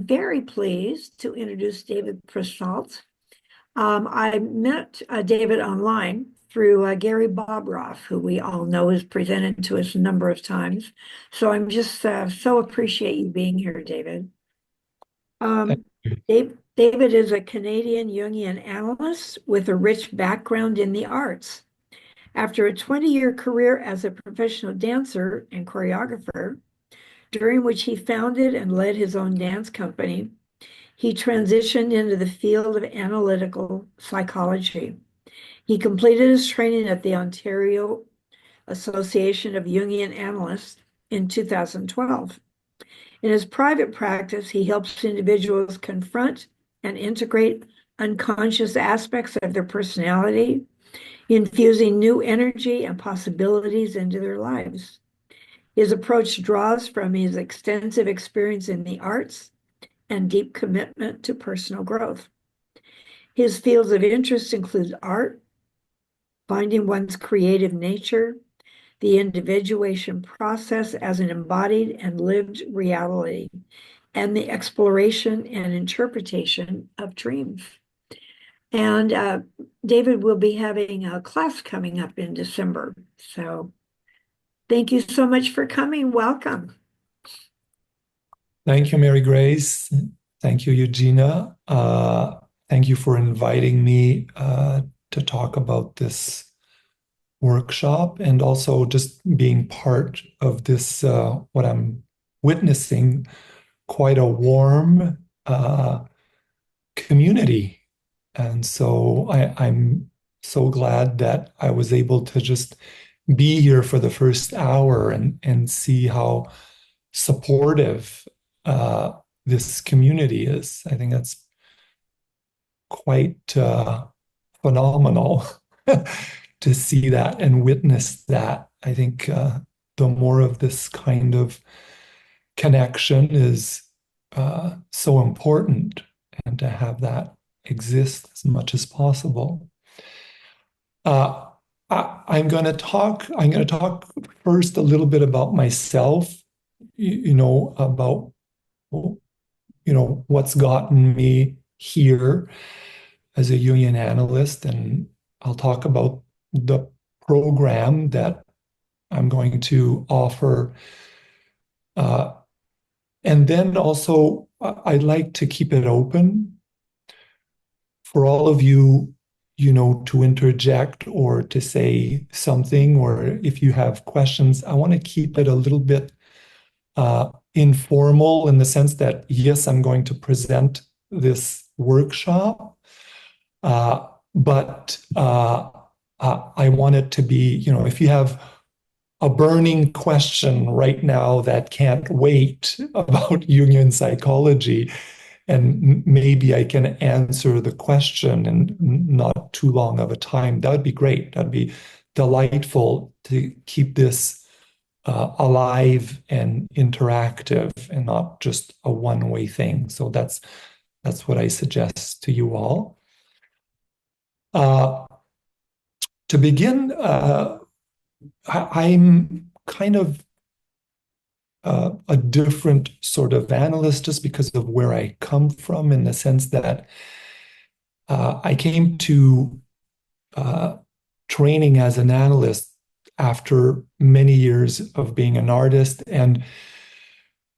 very pleased to introduce David Pressault. I met David online through Gary Bobroff, who we all know has presented to us a number of times. So I'm just so appreciate you being here, David. Thank you. David is a Canadian Jungian analyst with a rich background in the arts. After a 20-year career as a professional dancer and choreographer, during which he founded and led his own dance company, he transitioned into the field of analytical psychology. He completed his training at the Ontario Association of Jungian Analysts in 2012. In his private practice, he helps individuals confront and integrate unconscious aspects of their personality, infusing new energy and possibilities into their lives. His approach draws from his extensive experience in the arts and deep commitment to personal growth. His fields of interest include art, finding one's creative nature, the individuation process as an embodied and lived reality, and the exploration and interpretation of dreams. And David will be having a class coming up in December. So thank you so much for coming. Welcome. Thank you, Mary Grace. Thank you, Eugenia. Thank you for inviting me to talk about this workshop and also just being part of this, what I'm witnessing, quite a warm community. And so I'm so glad that I was able to just be here for the first hour and see how supportive this community is. I think that's quite phenomenal to see that and witness that. I think the more of this kind of connection is so important, and to have that exist as much as possible. I'm going to talk. I'm going to talk first a little bit about myself. About what's gotten me here as a Jungian analyst, and I'll talk about the program that I'm going to offer. And then also, I'd like to keep it open for all of you, to interject or to say something, or if you have questions. I want to keep it a little bit informal in the sense that, yes, I'm going to present this workshop, but I want it to be, if you have a burning question right now that can't wait about Jungian psychology, and maybe I can answer the question in not too long of a time, that would be great. That'd be delightful to keep this alive and interactive and not just a one-way thing. So that's what I suggest to you all. To begin, I'm kind of a different sort of analyst just because of where I come from, in the sense that I came to training as an analyst after many years of being an artist, and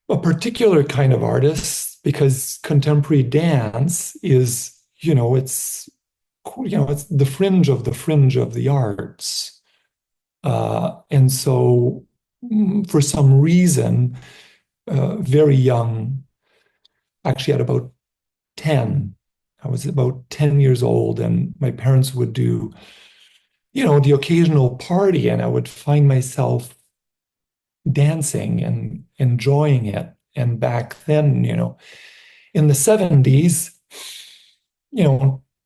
a particular kind of artist, because contemporary dance is, it's the fringe of the arts. And so for some reason, very young, actually at about 10, I was about 10 years old, and my parents would do, the occasional party, and I would find myself dancing and enjoying it. And back then, in the 70s,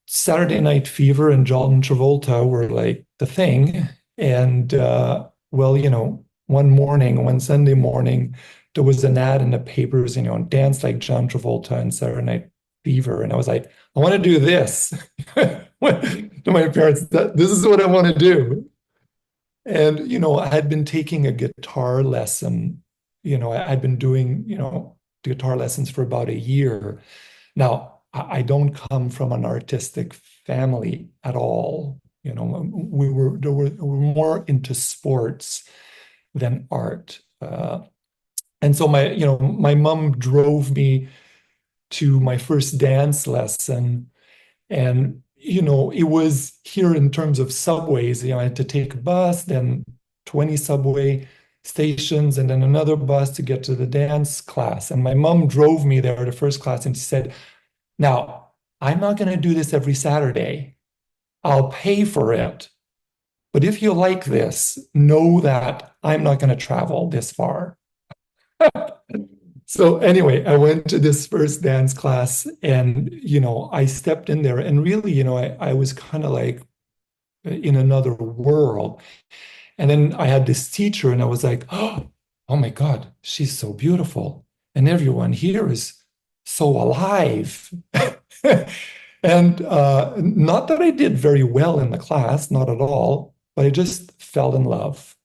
Saturday Night Fever and John Travolta were like the thing. And one Sunday morning, there was an ad in the papers, dance like John Travolta and Saturday Night Fever. And I was like, I want to do this. To my parents, this is what I want to do. And, I had been taking a guitar lesson. I'd been doing, guitar lessons for about a year. Now, I don't come from an artistic family at all. We were more into sports than art. And so my mom drove me to my first dance lesson. And, it was here in terms of subways, I had to take a bus, then 20 subway stations, and then another bus to get to the dance class. And my mom drove me there to first class and she said, now, I'm not going to do this every Saturday. I'll pay for it. But if you like this, know that I'm not going to travel this far. So anyway, I went to this first dance class and, I stepped in there and really, I was kind of like in another world. And then I had this teacher and I was like, oh my God, she's so beautiful. And everyone here is so alive. And not that I did very well in the class, not at all, but I just fell in love.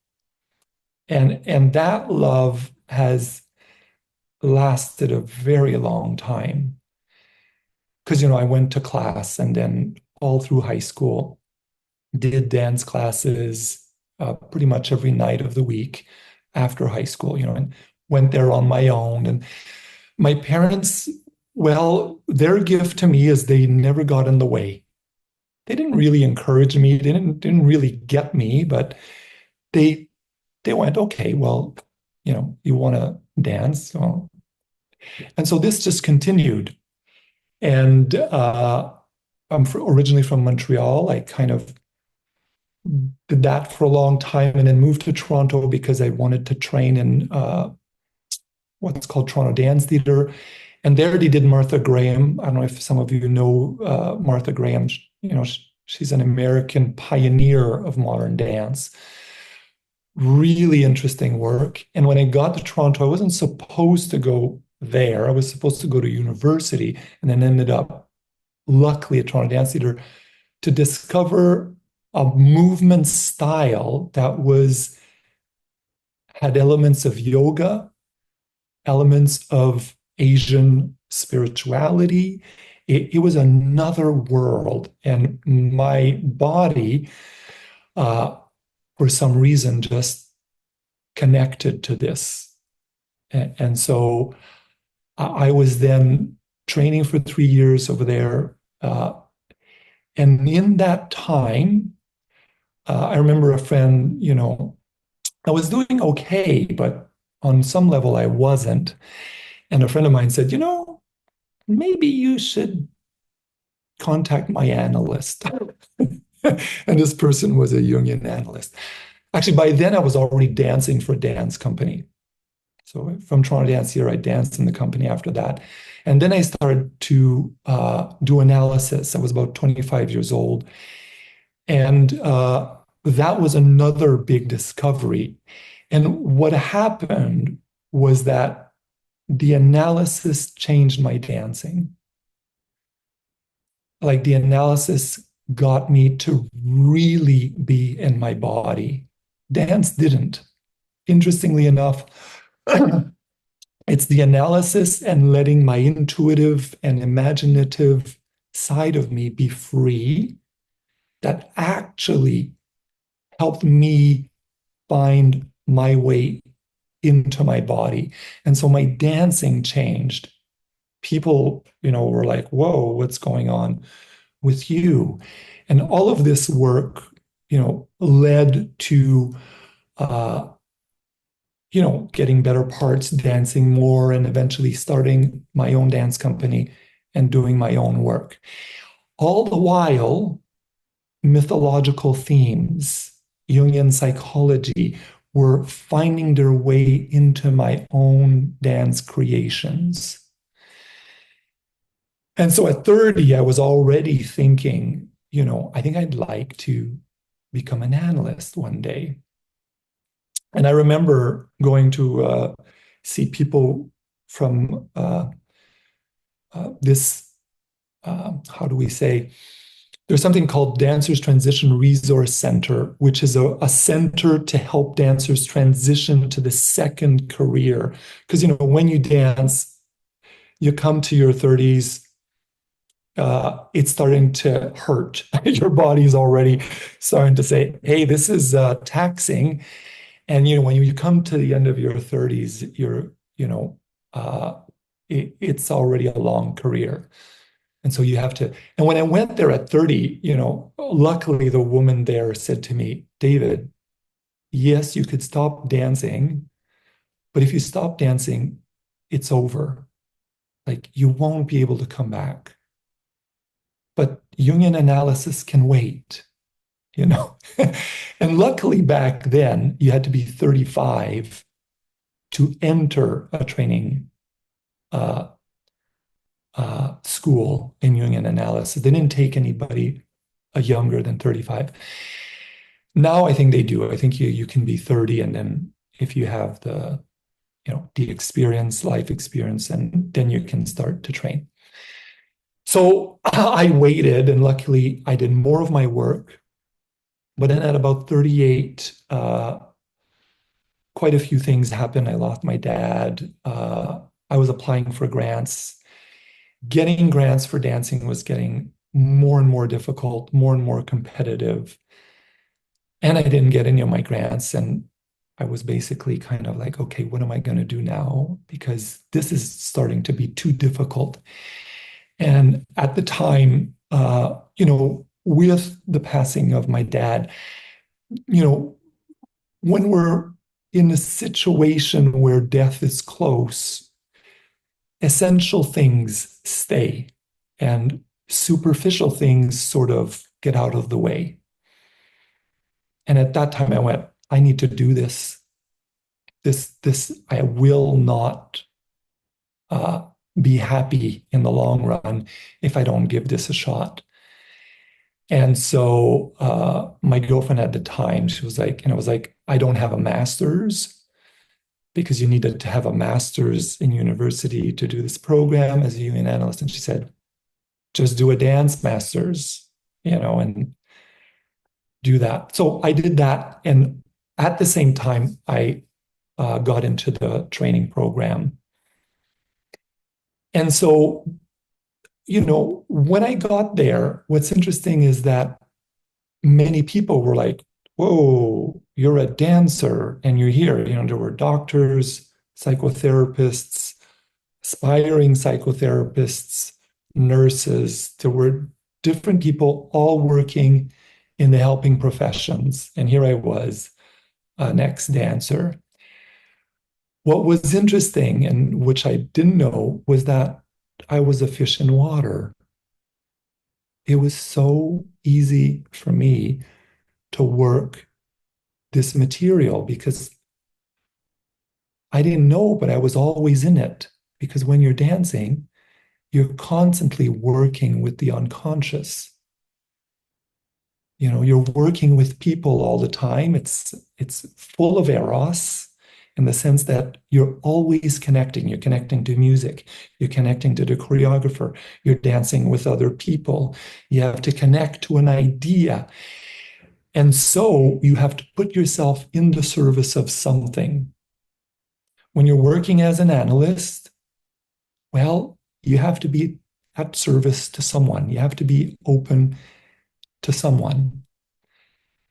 And that love has lasted a very long time. Because, I went to class and then all through high school, did dance classes pretty much every night of the week after high school, and went there on my own. And my parents, well, their gift to me is they never got in the way. They didn't really encourage me. They didn't really get me, but they went, okay, well, you want to dance? Well, and so this just continued. And I'm originally from Montreal. I kind of did that for a long time and then moved to Toronto because I wanted to train in what's called Toronto Dance Theatre. And there they did Martha Graham. I don't know if some of you know Martha Graham. She's an American pioneer of modern dance. Really interesting work. And when I got to Toronto, I wasn't supposed to go there. I was supposed to go to university and then ended up, luckily, at Toronto Dance Theatre to discover a movement style that had elements of yoga, elements of Asian spirituality. It was another world. And my body, for some reason, just connected to this. And so I was then training for 3 years over there. And in that time, I remember a friend, I was doing okay, but on some level I wasn't. And a friend of mine said, maybe you should contact my analyst. And this person was a Jungian analyst. Actually, by then I was already dancing for a dance company. So from Toronto Dance Theatre, I danced in the company after that. And then I started to do analysis. I was about 25 years old. And that was another big discovery. And what happened was that the analysis changed my dancing. Like the analysis got me to really be in my body. Dance didn't. Interestingly enough, it's the analysis and letting my intuitive and imaginative side of me be free that actually helped me find my way into my body. And so my dancing changed. People, were like, whoa, what's going on with you? And all of this work, led to, getting better parts, dancing more, and eventually starting my own dance company and doing my own work. All the while, mythological themes, Jungian psychology were finding their way into my own dance creations. And so at 30, I was already thinking, I think I'd like to become an analyst one day. And I remember going to see people from this, how do we say, there's something called Dancers Transition Resource Center, which is a center to help dancers transition to the second career. Because, when you dance, you come to your 30s, it's starting to hurt. Your body's already starting to say, hey, this is taxing. And when you come to the end of your 30s, uh, it's already a long career. And so you have to, and when I went there at 30, luckily the woman there said to me, David, yes, you could stop dancing, but if you stop dancing, it's over. Like you won't be able to come back. But Jungian analysis can wait, you know. And luckily back then, you had to be 35 to enter a training uh, school in Jungian analysis. They didn't take anybody younger than 35. Now I think they do. I think you can be 30, and then if you have the experience, life experience, and then you can start to train. So I waited, and luckily I did more of my work. But then at about 38, quite a few things happened. I lost my dad. I was applying for grants. Getting grants for dancing was getting more and more difficult, more and more competitive. And I didn't get any of my grants. And I was basically kind of like, okay, what am I going to do now? Because this is starting to be too difficult. And at the time, with the passing of my dad, when we're in a situation where death is close, essential things stay and superficial things sort of get out of the way. And at that time, I went, I need to do this. I will not be happy in the long run if I don't give this a shot. And so my girlfriend at the time, she was like, and I was like, I don't have a master's because you needed to have a master's in university to do this program as a Jungian analyst. And she said, just do a dance master's, and do that. So I did that. And at the same time, I got into the training program. And so, when I got there, what's interesting is that many people were like, whoa, you're a dancer and you're here. There were doctors, psychotherapists, aspiring psychotherapists, nurses. There were different people all working in the helping professions. And here I was, an ex-dancer. What was interesting, and which I didn't know, was that I was a fish in water. It was so easy for me to work this material because I didn't know, but I was always in it. Because when you're dancing, you're constantly working with the unconscious. You're working with people all the time. It's full of eros in the sense that you're always connecting. You're connecting to music. You're connecting to the choreographer. You're dancing with other people. You have to connect to an idea. And so you have to put yourself in the service of something. When you're working as an analyst, well, you have to be at service to someone. You have to be open to someone.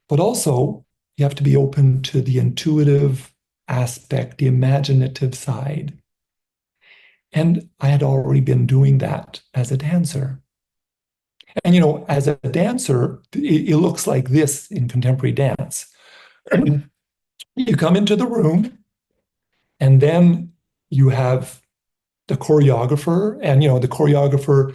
But also, you have to be open to the intuitive aspect, the imaginative side. And I had already been doing that as a dancer. And, as a dancer, it looks like this in contemporary dance. You come into the room, and then you have the choreographer, and the choreographer,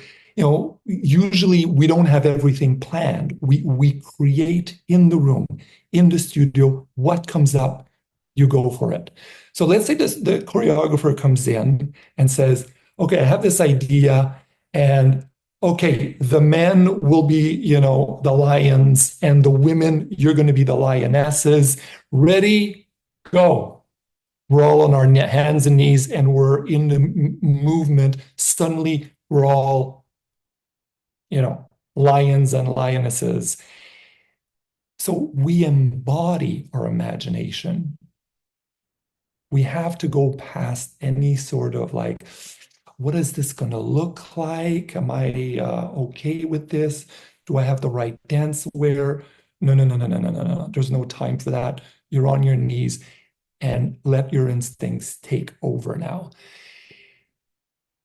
usually we don't have everything planned. We create in the room, in the studio, what comes up, you go for it. So let's say the choreographer comes in and says, okay, I have this idea, and okay, the men will be, the lions, and the women, you're going to be the lionesses. Ready, go. We're all on our hands and knees and we're in the movement. Suddenly, we're all, lions and lionesses. So we embody our imagination. We have to go past any sort of like, What is this going to look like? Am I okay with this? Do I have the right dance wear? No, no, no, no, no, no, no, no. There's no time for that. You're on your knees and let your instincts take over now.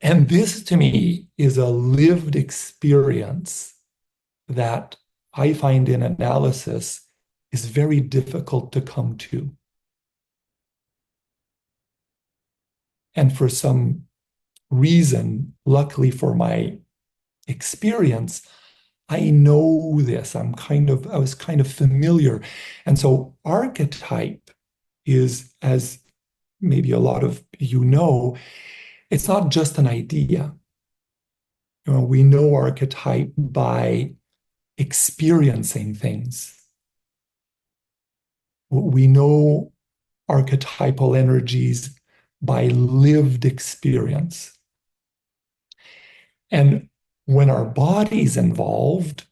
And this to me is a lived experience that I find in analysis is very difficult to come to. And for some reason, luckily for my experience, I know this. I was kind of familiar. And so archetype is, as maybe a lot of you know, it's not just an idea. We know archetype by experiencing things. We know archetypal energies by lived experience. And when our body's involved,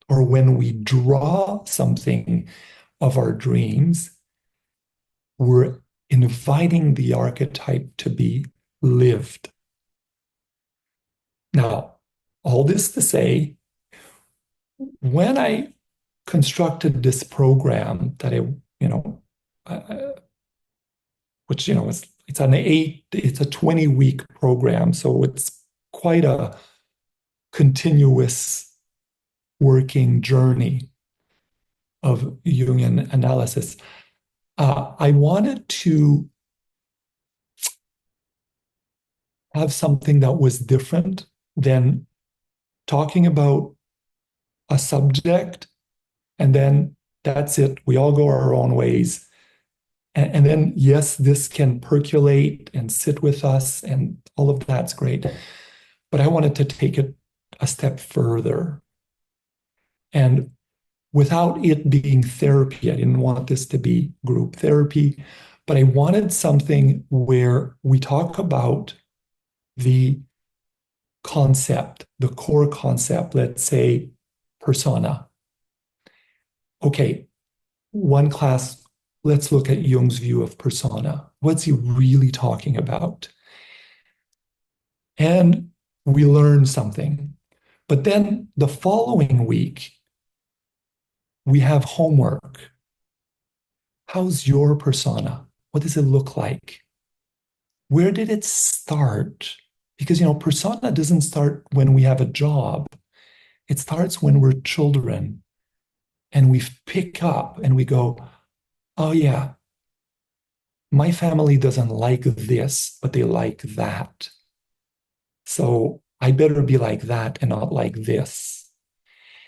or when we draw something of our dreams, we're inviting the archetype to be lived. Now, all this to say, when I constructed this program that which it's a 20-week program, so it's quite a continuous working journey of Jungian analysis. I wanted to have something that was different than talking about a subject and then that's it. We all go our own ways. And then, yes, this can percolate and sit with us, and all of that's great. But I wanted to take it a step further. And without it being therapy, I didn't want this to be group therapy, but I wanted something where we talk about the concept, the core concept, let's say persona. Okay, one class, let's look at Jung's view of persona. What's he really talking about? And we learn something. But then the following week, we have homework. How's your persona? What does it look like? Where did it start? Because, persona doesn't start when we have a job. It starts when we're children and we pick up and we go, oh yeah, my family doesn't like this, but they like that. So I better be like that and not like this.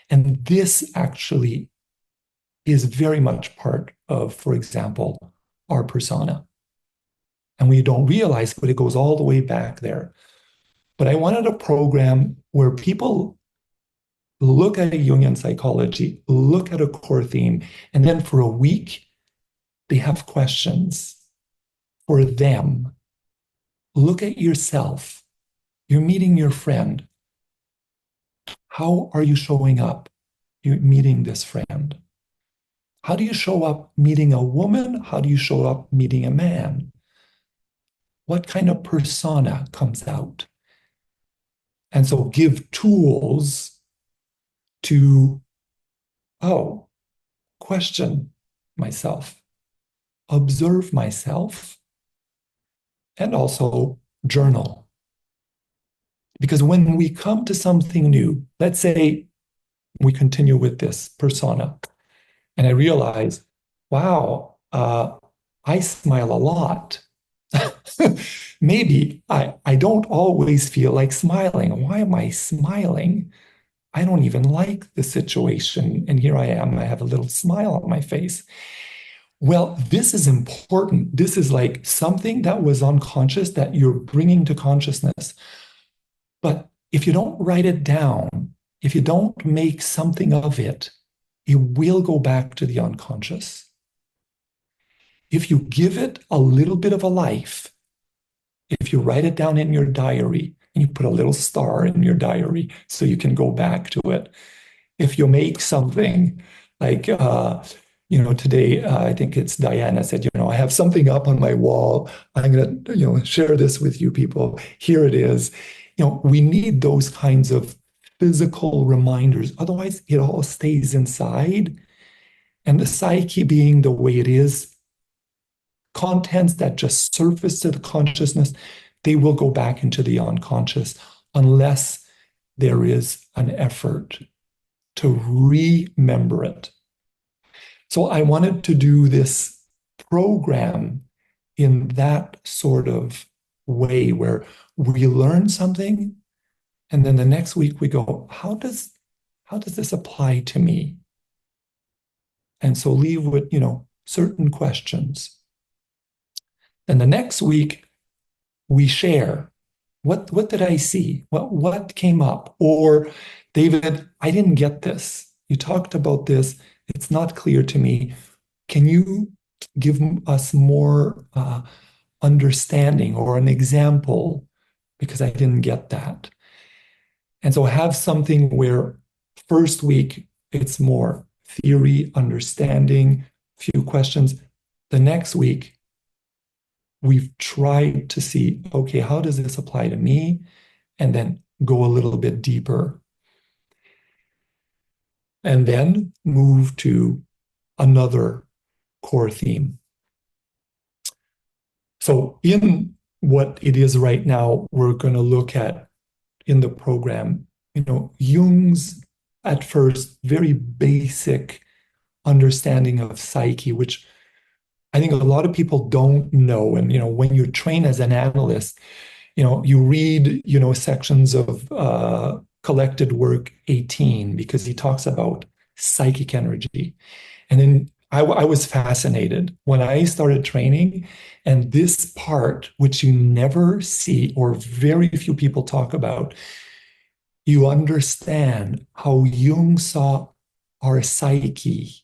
And this actually is very much part of, for example, our persona. And we don't realize, but it goes all the way back there. But I wanted a program where people look at a Jungian psychology, look at a core theme, and then for a week, they have questions for them. Look at yourself. You're meeting your friend. How are you showing up? You're meeting this friend. How do you show up meeting a woman? How do you show up meeting a man? What kind of persona comes out? And so give tools to, question myself, observe myself, and also journal. Because when we come to something new, let's say we continue with this persona, and I realize, wow, I smile a lot. Maybe I don't always feel like smiling. Why am I smiling? I don't even like the situation. And here I am, I have a little smile on my face. Well, this is important. This is like something that was unconscious that you're bringing to consciousness. But if you don't write it down, if you don't make something of it, it will go back to the unconscious. If you give it a little bit of a life, if you write it down in your diary and you put a little star in your diary so you can go back to it, if you make something like Today, I think it's Diana said, I have something up on my wall. I'm going to, share this with you people. Here it is. We need those kinds of physical reminders. Otherwise, it all stays inside. And the psyche being the way it is, contents that just surface to the consciousness, they will go back into the unconscious unless there is an effort to remember it. So I wanted to do this program in that sort of way where we learn something and then the next week we go, how does this apply to me? And so leave with, certain questions. And the next week we share what did I see? What came up? Or David, I didn't get this. You talked about this. It's not clear to me. Can you give us more understanding or an example? Because I didn't get that. And so have something where first week it's more theory, understanding, few questions. The next week, we've tried to see, okay, how does this apply to me? And then go a little bit deeper. And then move to another core theme. So in what it is right now, we're going to look at in the program, Jung's at first very basic understanding of psyche, which I think a lot of people don't know. And, when you train as an analyst, you read, sections of collected work 18 because he talks about psychic energy. And then I was fascinated when I started training. And this part, which you never see or very few people talk about, you understand how Jung saw our psyche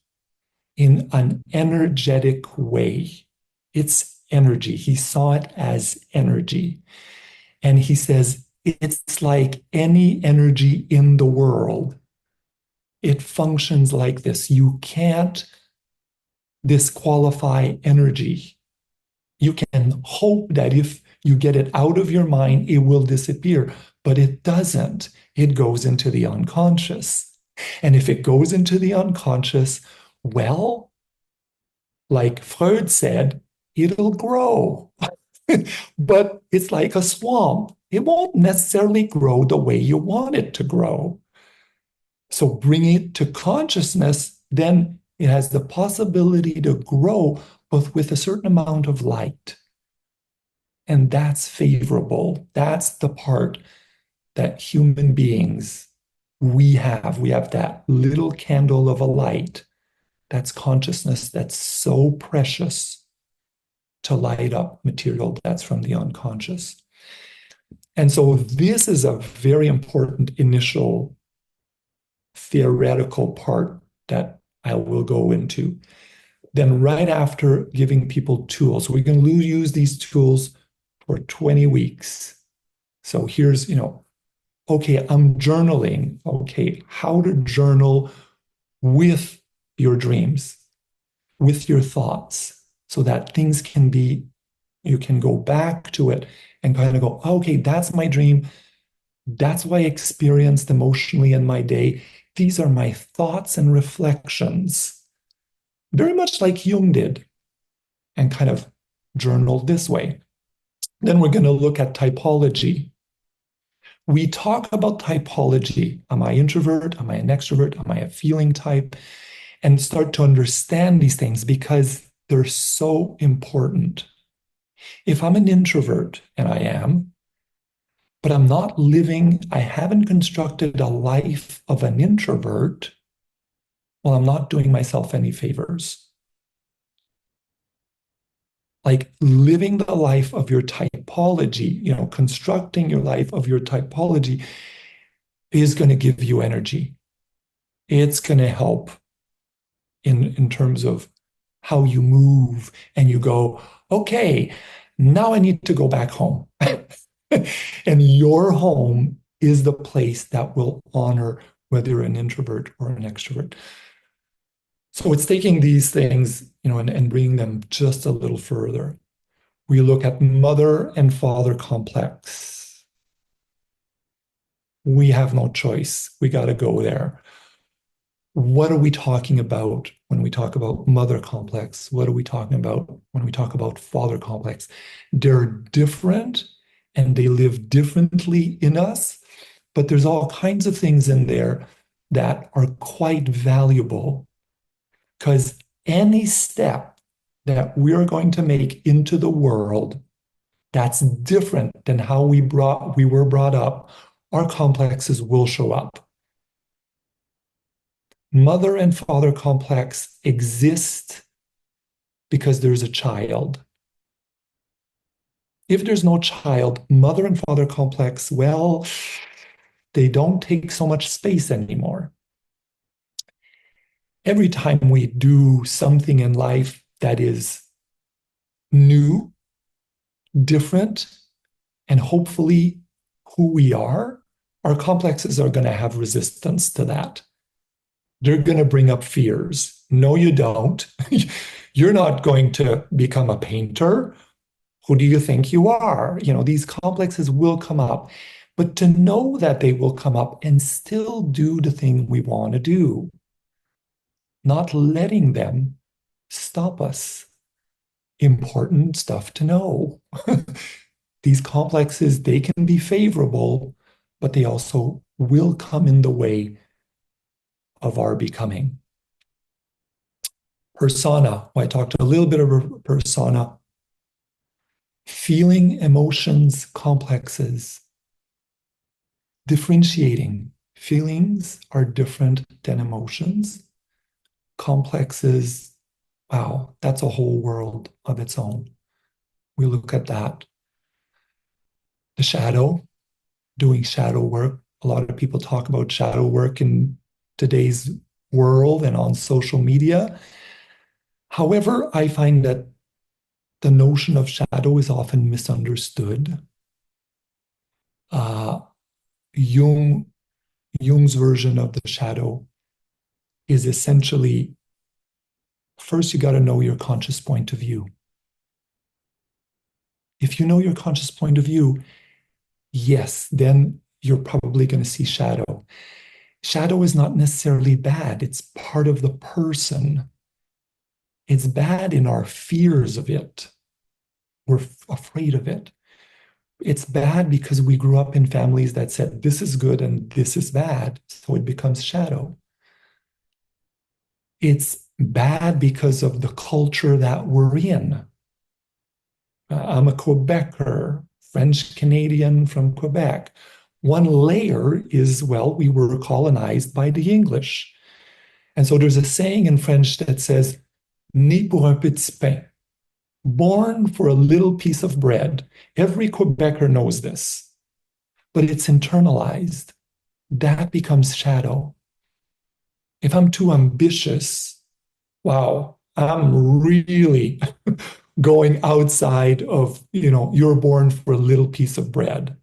in an energetic way. It's energy. He saw it as energy. And he says, it's like any energy in the world. It functions like this. You can't disqualify energy. You can hope that if you get it out of your mind, it will disappear, but it doesn't. It goes into the unconscious. And if it goes into the unconscious, well, like Freud said, it'll grow. But it's like a swamp. It won't necessarily grow the way you want it to grow. So bring it to consciousness, then it has the possibility to grow, but with a certain amount of light. And that's favorable. That's the part that human beings, we have. We have that little candle of a light. That's consciousness that's so precious to light up material that's from the unconscious. And so this is a very important initial theoretical part that I will go into. Then right after giving people tools, we're going to use these tools for 20 weeks. So here's, okay, I'm journaling. Okay, how to journal with your dreams, with your thoughts, so that things can be, you can go back to it and kind of go, okay, that's my dream. That's what I experienced emotionally in my day. These are my thoughts and reflections, very much like Jung did, and kind of journal this way. Then we're going to look at typology. We talk about typology. Am I introvert? Am I an extrovert? Am I a feeling type? And start to understand these things because they're so important. If I'm an introvert, and I am, but I'm not living, I haven't constructed a life of an introvert, well, I'm not doing myself any favors. Like living the life of your typology, constructing your life of your typology is going to give you energy. It's going to help in terms of how you move and you go, okay, now I need to go back home. And your home is the place that will honor whether you're an introvert or an extrovert. So it's taking these things, and bringing them just a little further. We look at mother and father complex. We have no choice. We got to go there. What are we talking about when we talk about mother complex? What are we talking about when we talk about father complex? They're different and they live differently in us, but there's all kinds of things in there that are quite valuable because any step that we're going to make into the world that's different than how we were brought up, our complexes will show up. Mother and father complex exist because there's a child. If there's no child, mother and father complex, well, they don't take so much space anymore. Every time we do something in life that is new, different, and hopefully who we are, our complexes are going to have resistance to that. They're going to bring up fears. No, you don't. You're not going to become a painter. Who do you think you are? These complexes will come up, but to know that they will come up and still do the thing we want to do, not letting them stop us. Important stuff to know. These complexes, they can be favorable, but they also will come in the way of our becoming. Persona, I talked a little bit about persona. Feeling emotions, complexes, differentiating. Feelings are different than emotions. Complexes, wow, that's a whole world of its own. We look at that. The shadow, doing shadow work. A lot of people talk about shadow work in today's world and on social media. However, I find that the notion of shadow is often misunderstood. Uh, Jung's version of the shadow is essentially first, you got to know your conscious point of view. If you know your conscious point of view, yes, then you're probably going to see shadow. Shadow is not necessarily bad, it's part of the person. It's bad in our fears of it. We're afraid of it. It's bad because we grew up in families that said this is good and this is bad, so it becomes shadow. It's bad because of the culture that we're in. I'm a Quebecer, French Canadian from Quebec. One layer is, well, we were colonized by the English. And so there's a saying in French that says, né pour un petit pain, born for a little piece of bread. Every Quebecer knows this, but it's internalized. That becomes shadow. If I'm too ambitious, wow, I'm really going outside of, you're born for a little piece of bread.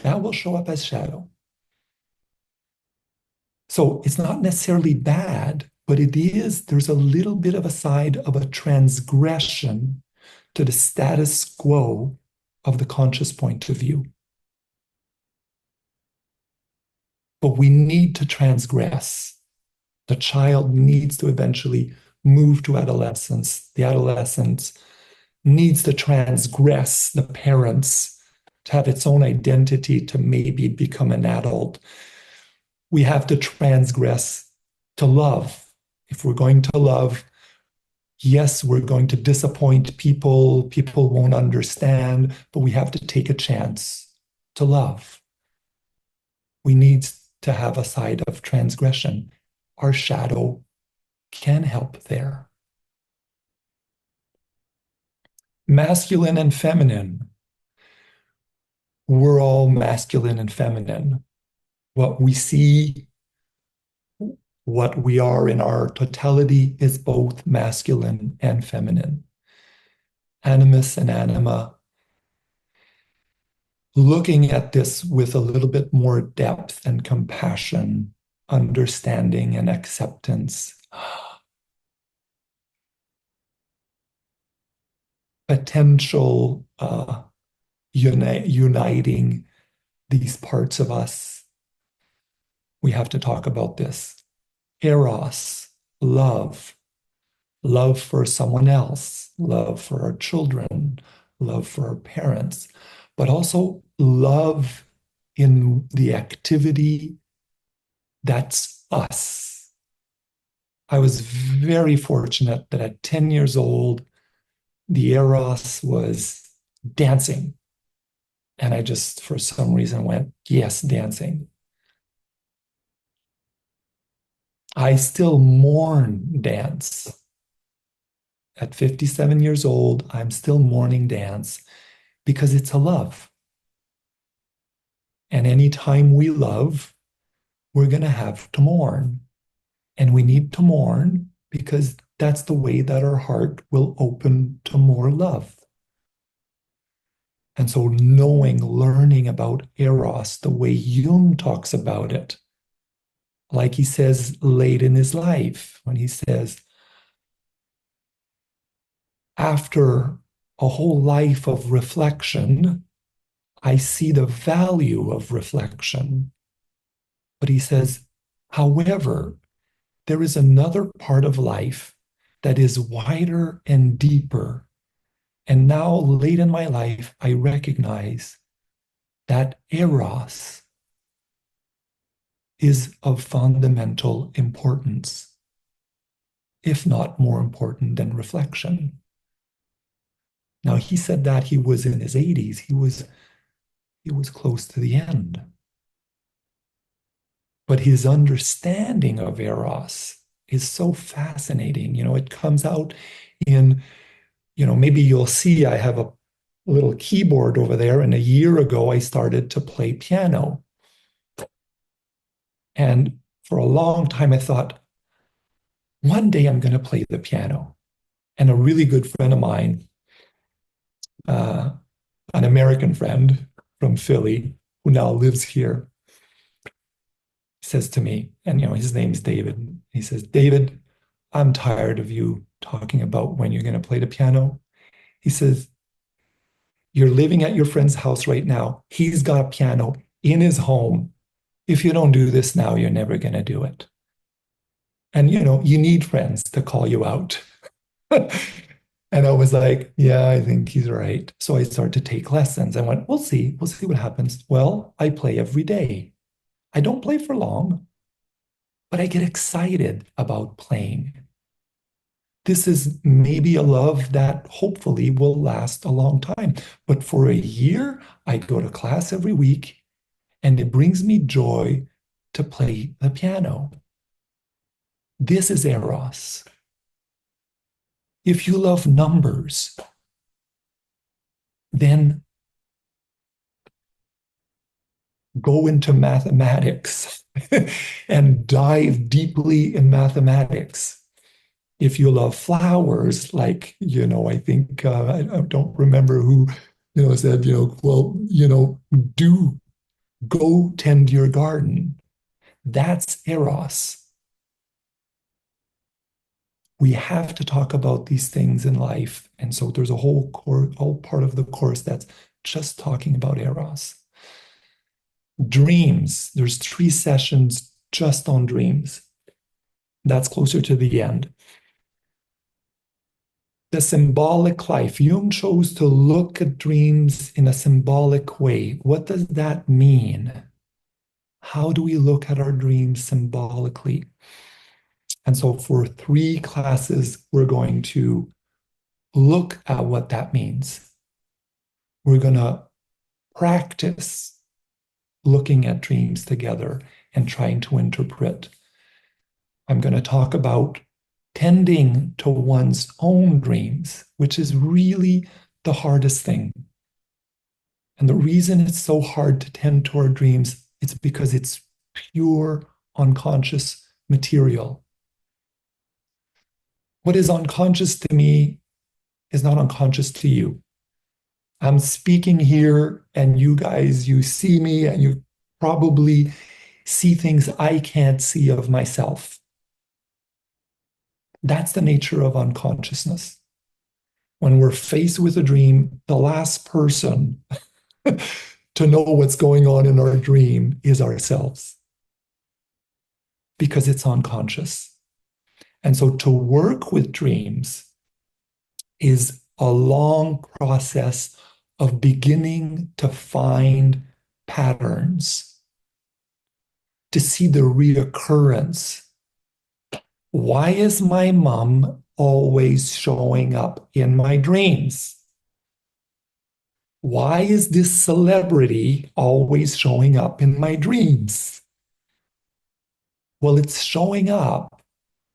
That will show up as shadow. So it's not necessarily bad, but there's a little bit of a side of a transgression to the status quo of the conscious point of view. But we need to transgress. The child needs to eventually move to adolescence. The adolescent needs to transgress the parents to have its own identity to maybe become an adult. We have to transgress to love. If we're going to love, yes, we're going to disappoint people. People won't understand, but we have to take a chance to love. We need to have a side of transgression. Our shadow can help there. Masculine and feminine. We're all masculine and feminine. What we see, what we are in our totality is both masculine and feminine. Animus and anima. Looking at this with a little bit more depth and compassion, understanding and acceptance. potential uniting these parts of us. We have to talk about this. Eros, love, love for someone else, love for our children, love for our parents, but also love in the activity that's us. I was very fortunate that at 10 years old, the Eros was dancing. And I just, for some reason, went, yes, dancing. I still mourn dance. At 57 years old, I'm still mourning dance because it's a love. And anytime we love, we're going to have to mourn. And we need to mourn because that's the way that our heart will open to more love. And so knowing, learning about Eros, the way Jung talks about it, like he says late in his life, when he says, after a whole life of reflection, I see the value of reflection. But he says, however, there is another part of life that is wider and deeper. And now, late in my life, I recognize that Eros is of fundamental importance, if not more important than reflection. Now, he said that he was in his 80s. He was close to the end. But his understanding of Eros is so fascinating. It comes out in, maybe you'll see I have a little keyboard over there. And a year ago, I started to play piano. And for a long time, I thought, one day I'm going to play the piano. And a really good friend of mine, an American friend from Philly, who now lives here, says to me, and his name's David. He says, David, I'm tired of you talking about when you're going to play the piano. He says, you're living at your friend's house right now. He's got a piano in his home. If you don't do this now, you're never going to do it. And you need friends to call you out. And I was like, yeah, I think he's right. So I started to take lessons. I went, we'll see what happens. Well, I play every day. I don't play for long, but I get excited about playing. This is maybe a love that hopefully will last a long time. But for a year, I go to class every week, and it brings me joy to play the piano. This is Eros. If you love numbers, then go into mathematics and dive deeply in mathematics. If you love flowers, like, I think, I don't remember who, said, well, do go tend your garden. That's Eros. We have to talk about these things in life. And so there's a whole part of the course that's just talking about Eros. Dreams, there's 3 sessions just on dreams. That's closer to the end. The symbolic life. Jung chose to look at dreams in a symbolic way. What does that mean? How do we look at our dreams symbolically? And so for 3 classes, we're going to look at what that means. We're going to practice looking at dreams together and trying to interpret. I'm going to talk about tending to one's own dreams, which is really the hardest thing. And the reason it's so hard to tend to our dreams, it's because it's pure unconscious material. What is unconscious to me is not unconscious to you. I'm speaking here, and you guys, you see me, and you probably see things I can't see of myself. That's the nature of unconsciousness. when we're faced with a dream, the last person to know what's going on in our dream is ourselves because it's unconscious. And so to work with dreams is a long process of beginning to find patterns, to see the reoccurrence. Why is my mom always showing up in my dreams? Why is this celebrity always showing up in my dreams? Well, it's showing up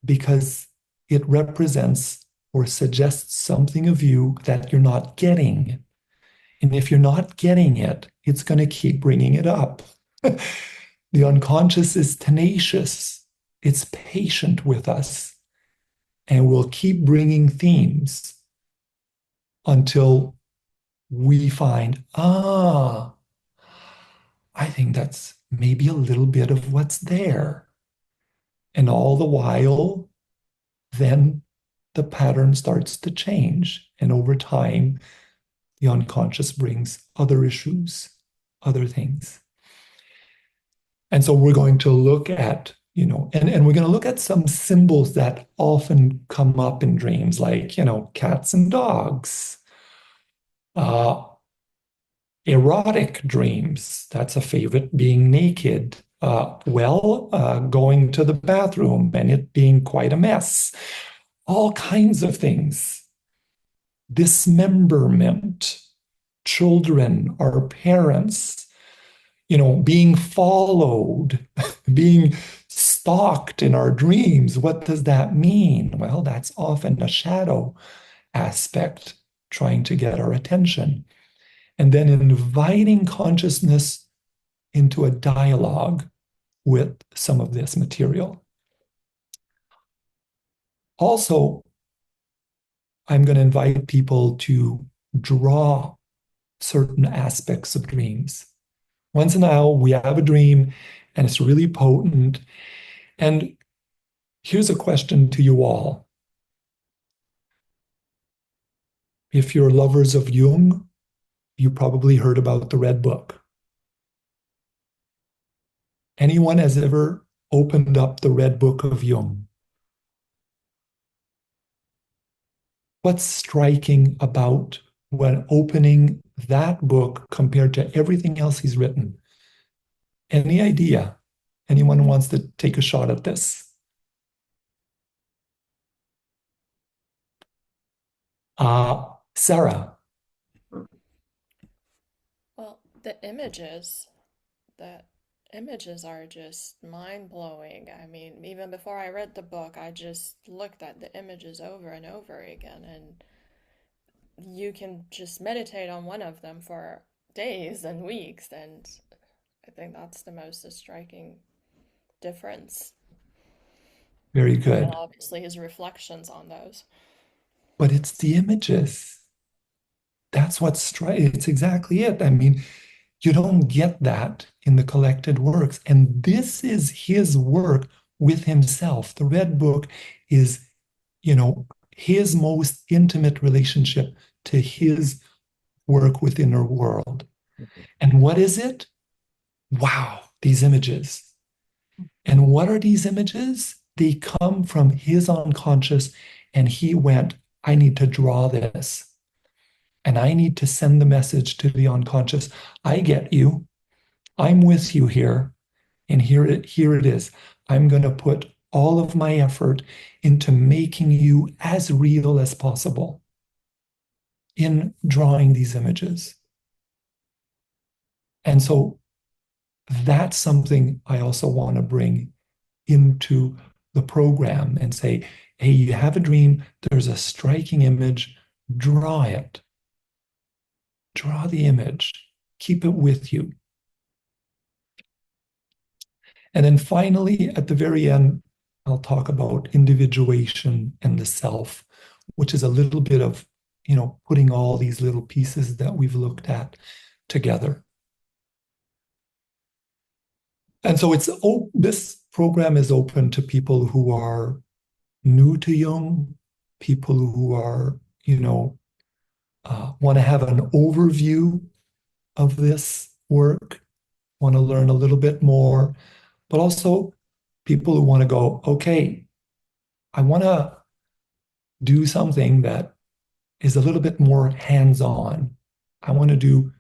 because it represents or suggests something of you that you're not getting. And if you're not getting it, it's going to keep bringing it up. The unconscious is tenacious, it's patient with us, and will keep bringing themes until we find, I think that's maybe a little bit of what's there. And all the while, then the pattern starts to change. And over time, the unconscious brings other issues, other things. And so we're going to look at, and we're going to look at some symbols that often come up in dreams, like, cats and dogs, uh, erotic dreams. That's a favorite, being naked. Going to the bathroom and it being quite a mess. All kinds of things. Dismemberment, children, our parents, being followed, being stalked in our dreams. What does that mean? Well, that's often a shadow aspect trying to get our attention. And then inviting consciousness into a dialogue with some of this material. Also, I'm going to invite people to draw certain aspects of dreams. Once in a while, we have a dream and it's really potent. And here's a question to you all. If you're lovers of Jung, you probably heard about the Red Book. Anyone has ever opened up the Red Book of Jung? What's striking about when opening that book compared to everything else he's written? Any idea? Anyone wants to take a shot at this? Sarah. Well, the images are just mind-blowing. I mean, even before I read the book, I just looked at the images over and over again, and you can just meditate on one of them for days and weeks, and I think that's the most striking difference. Very And good. obviously his reflections on those. But it's the images. That's what's striking. It's exactly it. I mean, you don't get that in the collected works. And this is his work with himself. The Red Book is, his most intimate relationship to his work with inner world. And what is it? Wow, these images. And what are these images? They come from his unconscious, and he went, I need to draw this. And I need to send the message to the unconscious. I get you. I'm with you here. And here it is. I'm going to put all of my effort into making you as real as possible in drawing these images. And so that's something I also want to bring into the program and say, hey, you have a dream, there's a striking image, draw it. Draw the image, keep it with you. And then finally, at the very end, I'll talk about individuation and the self, which is a little bit of, putting all these little pieces that we've looked at together. And so this program is open to people who are new to Jung, people who are, want to have an overview of this work, want to learn a little bit more, but also people who want to go, okay, I want to do something that is a little bit more hands-on. I want to do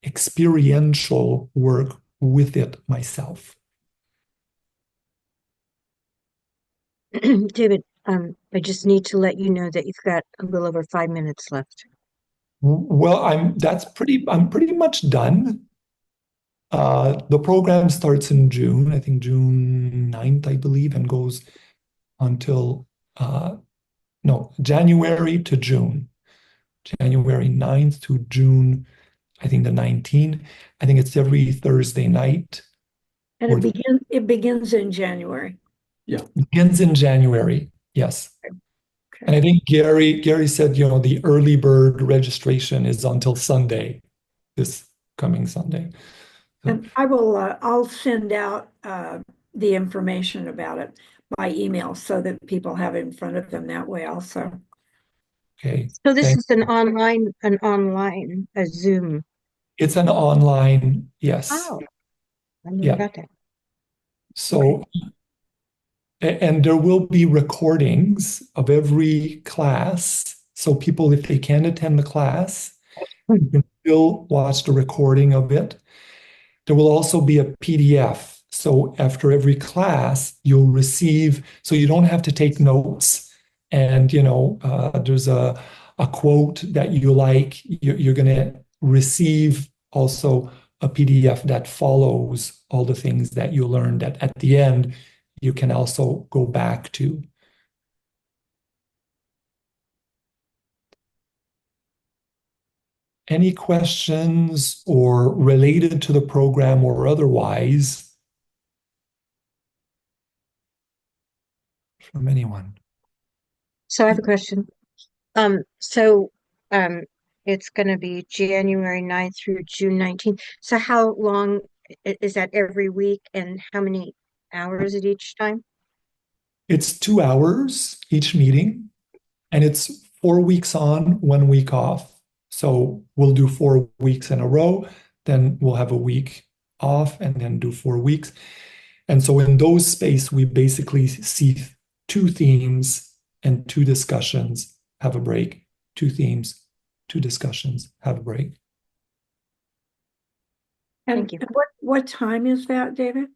experiential work with it myself. David, I just need to let you know that you've got a little over 5 minutes left. Well, I'm pretty much done. The program starts in June, I think June 9th, I believe, and goes until no, January to June. January 9th to June, I think the 19th. I think it's every Thursday night. And Or it begins in January. yeah, begins in January. Yes. And Okay. I think Gary said, the early bird registration is until Sunday, this coming Sunday. So, And I'll send out the information about it by email so that people have it in front of them that way also. okay. So this Thanks. is a Zoom. It's an online, yes. Oh, I never Yeah. got that. So, and there will be recordings of every class. So people, if they can't attend the class, you can still watch the recording of it. There will also be a PDF. So after every class, you'll receive, so you don't have to take notes. And, there's a quote that you like, you're going to receive also a PDF that follows all the things that you learned that at the end, you can also go back to. Any questions or related to the program or otherwise from anyone? So I have a question. So um, it's going to be January 9th through June 19th. So how long is that every week and how many hours at each time? It's 2 hours each meeting, and it's 4 weeks on, 1 week off. So we'll do 4 weeks in a row, then we'll have a week off, and then do 4 weeks. And so in those space, we basically see two themes and two discussions, have a break, two themes, two discussions, have a break. And Thank you. what time is that, David?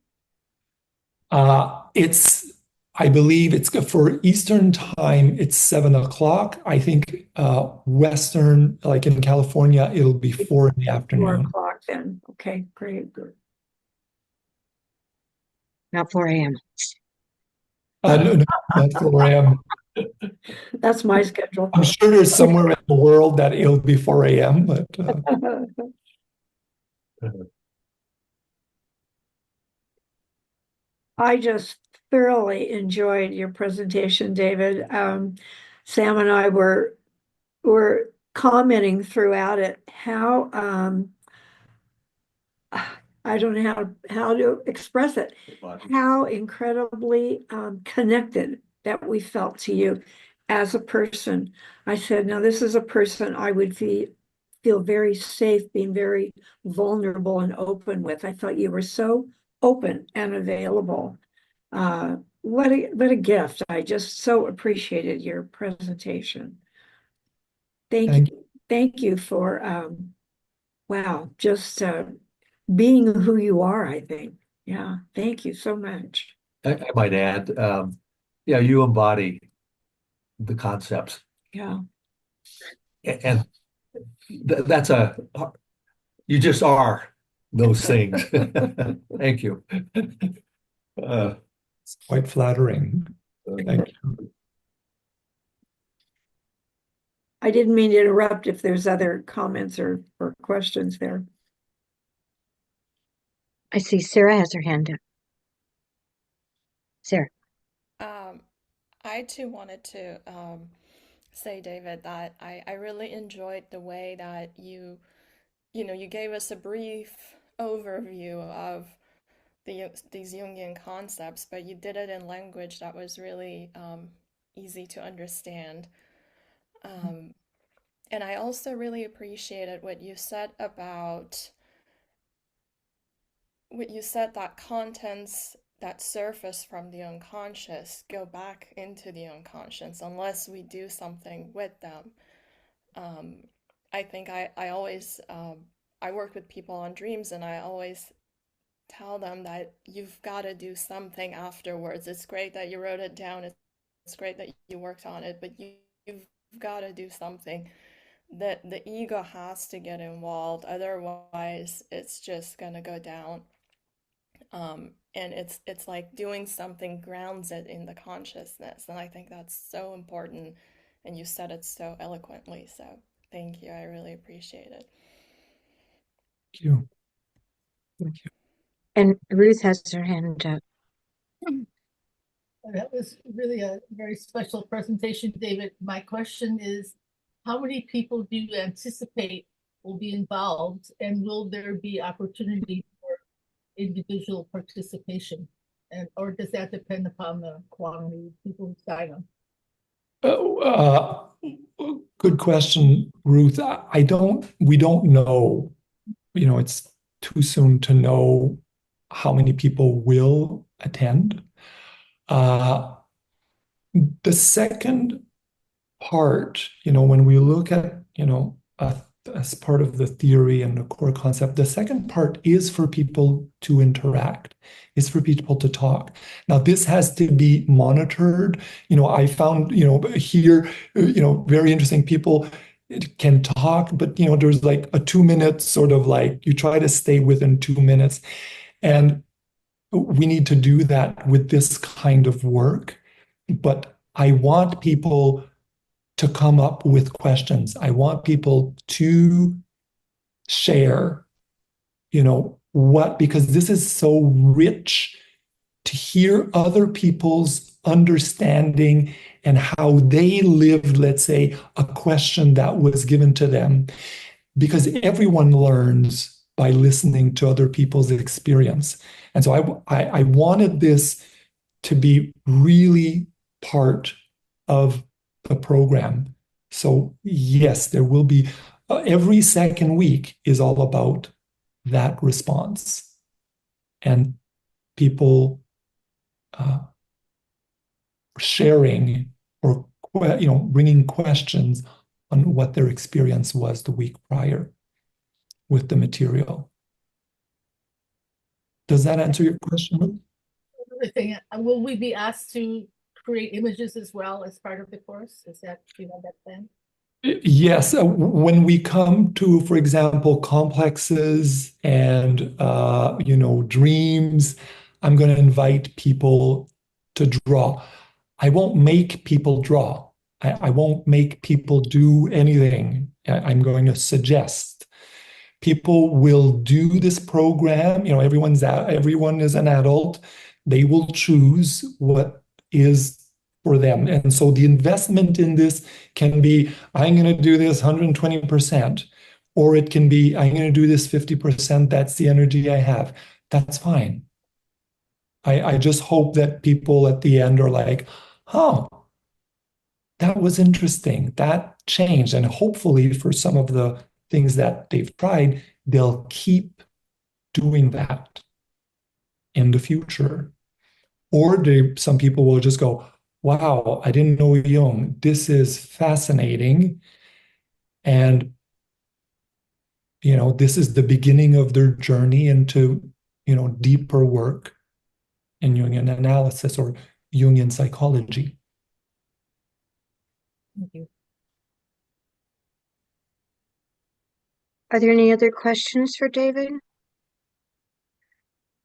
It's, I believe it's for Eastern time, it's 7 o'clock. I think Western, like in California, it'll be 4 in the 4 afternoon. o'clock then. Okay, great. Good. Not 4 a.m. No, not 4 a.m. That's my schedule. I'm sure there's somewhere in the world that it'll be 4 a.m., but I just thoroughly enjoyed your presentation, David. Sam and I were commenting throughout it how I don't know how to express it, how incredibly connected that we felt to you as a person. I said, now this is a person I would feel very safe being very vulnerable and open with. I thought you were so open and available. What a gift. I just so appreciated your presentation. Thank thank you. Thank you for wow, just being who you are, I think. Yeah, thank you so much. I might add, yeah, you embody the concepts, Yeah. and that's you just are those things. Thank you. It's quite flattering. Thank you. I didn't mean to interrupt if there's other comments or questions there. I see Sarah has her hand up. Sarah. Um, I too wanted to say, David, that I really enjoyed the way that you gave us a brief overview of these Jungian concepts, but you did it in language that was really easy to understand. Um, And I also really appreciated what you said about that contents that surface from the unconscious go back into the unconscious unless we do something with them. Um, I think I always I work with people on dreams, and I always tell them that you've got to do something afterwards. It's great that you wrote it down. It's great that you worked on it, but you've got to do something. That the ego has to get involved, otherwise it's just gonna go down. And it's like doing something grounds it in the consciousness, and I think that's so important. And you said it so eloquently, so thank you. I really appreciate it. Thank you. Thank you. And Ruth has her hand up. That was really a very special presentation, David. My question is, how many people do you anticipate will be involved, and will there be opportunity for individual participation? Or does that depend upon the quantity of people who sign up? Good question, Ruth. We don't know. It's too soon to know how many people will attend. The second part, when we look at, as part of the theory and the core concept, the second part is for people to interact, is for people to talk. Now, this has to be monitored. I found, here, very interesting people can talk, but, there's like a 2 minute sort of like, you try to stay within 2 minutes. And we need to do that with this kind of work. But I want people to come up with questions. I want people to share, because this is so rich to hear other people's understanding and how they lived, let's say, a question that was given to them. Because everyone learns by listening to other people's experience. And so I wanted this to be really part of the program. So yes, there will be, every second week is all about that response and people sharing or bringing questions on what their experience was the week prior with the material. Does that answer your question? Another thing, will we be asked to create images as well as part of the course? Is that, that plan? Yes, when we come to, for example, complexes and dreams, I'm going to invite people to draw. I won't make people draw. I won't make people do anything. I'm going to suggest. People will do this program. Everyone is an adult. They will choose what is for them. And so the investment in this can be, I'm going to do this 120%, or it can be, I'm going to do this 50%. That's the energy I have. That's fine. I just hope that people at the end are like, oh, that was interesting. That changed. And hopefully for some of the things that they've tried, they'll keep doing that in the future. Or some people will just go, wow, I didn't know Jung. This is fascinating. And, this is the beginning of their journey into, deeper work in Jungian analysis or Jungian psychology. Thank you. Are there any other questions for David?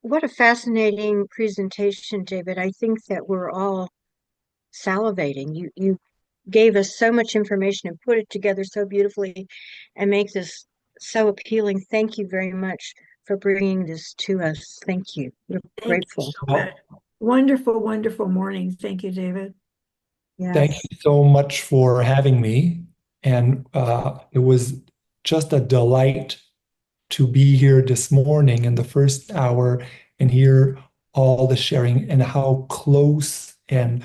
What a fascinating presentation, David. I think that we're all salivating. You gave us so much information and put it together so beautifully and make this so appealing. Thank you very much for bringing this to us. Thank you. We're grateful. Well, wonderful, wonderful morning. Thank you, David. Yes. Thank you so much for having me. And it was just a delight to be here this morning in the first hour and hear all the sharing and how close and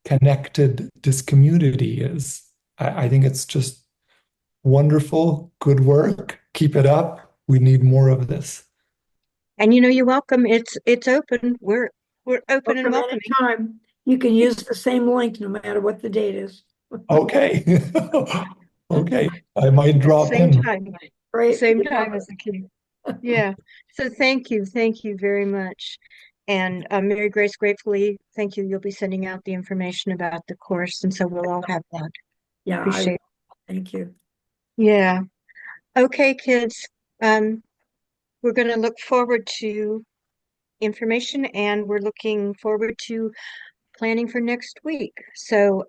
connected this community is. I think it's just Wonderful. Good work. Keep it up. We need more of this. And you're welcome. It's open. We're open and Welcome welcoming. anytime. You can use the same link no matter what the date is. Okay. Okay. I might drop Same in. time. Right? Same time as the kid. Yeah. So thank you. Thank you very much. And Mary Grace, gratefully, thank you. You'll be sending out the information about the course. And so we'll all have that. Yeah, Appreciate it. thank you. Yeah. Okay, kids. We're going to look forward to information and we're looking forward to planning for next week. So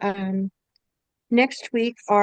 next week, our